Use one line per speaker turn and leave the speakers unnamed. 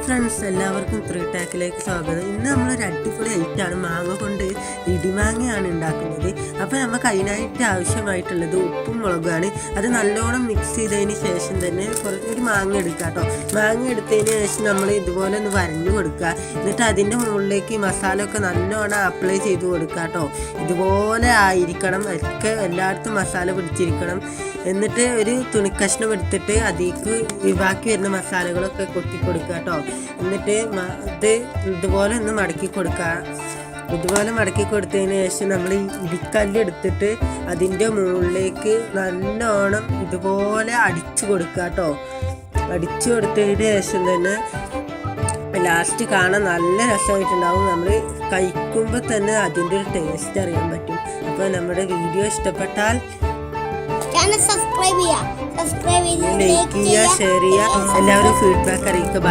Friends, എല്ലാവർക്കും three ടാക്കിലേക്ക് സ്വാഗതം. ഇന്ന് നമ്മളൊരു അടിപൊളി ഐറ്റാണ്, മാങ്ങ കൊണ്ട് ഇടിമാങ്ങയാണ് ഉണ്ടാക്കുന്നത്. അപ്പോൾ നമുക്ക് അതിനായിട്ട് ആവശ്യമായിട്ടുള്ളത് ഉപ്പും മുളകുമാണ്. അത് നല്ലോണം മിക്സ് ചെയ്തതിന് ശേഷം തന്നെ ഒരു മാങ്ങ എടുക്കുക കേട്ടോ. മാങ്ങ എടുത്തതിന് ശേഷം നമ്മൾ ഇതുപോലെ ഒന്ന് വരഞ്ഞു കൊടുക്കുക. എന്നിട്ട് അതിൻ്റെ മുകളിലേക്ക് മസാല ഒക്കെ നല്ലോണം അപ്ലൈ ചെയ്ത് കൊടുക്കുക കേട്ടോ. ഇതുപോലെ ആയിരിക്കണം, ഒക്കെ എല്ലായിടത്തും മസാല പിടിച്ചിരിക്കണം. എന്നിട്ട് ഒരു തുണിക്കഷ്ണം എടുത്തിട്ട് അതിലേക്ക് ബാക്കി വരുന്ന മസാലകളൊക്കെ കൊത്തിക്കൊടുക്കുക കേട്ടോ. എന്നിട്ട് ഇത് ഇതുപോലെ ഒന്ന് മടക്കി കൊടുക്കുക. ഇതുപോലെ മടക്കി കൊടുത്തതിന് ശേഷം നമ്മൾ ഈ ഇടിക്കല്ല് എടുത്തിട്ട് അതിൻ്റെ മുകളിലേക്ക് നല്ലോണം ഇതുപോലെ അടിച്ചു കൊടുക്കുക കേട്ടോ. അടിച്ചു കൊടുത്തതിന് ശേഷം തന്നെ ലാസ്റ്റ് കാണാൻ നല്ല രസമായിട്ടുണ്ടാവും. നമ്മൾ കഴിക്കുമ്പോൾ തന്നെ അതിൻ്റെ ഒരു ടേസ്റ്റ് അറിയാൻ പറ്റും. അപ്പോൾ നമ്മുടെ വീഡിയോ ഇഷ്ടപ്പെട്ടാൽ
സബ്സ്ക്രൈബ് ചെയ്യുക,
ലൈക്ക് ചെയ്യുക, ഷെയർ ചെയ്യുക. എല്ലാവരും ഫീഡ്ബാക്ക് അറിയിക്കുക. ബൈ.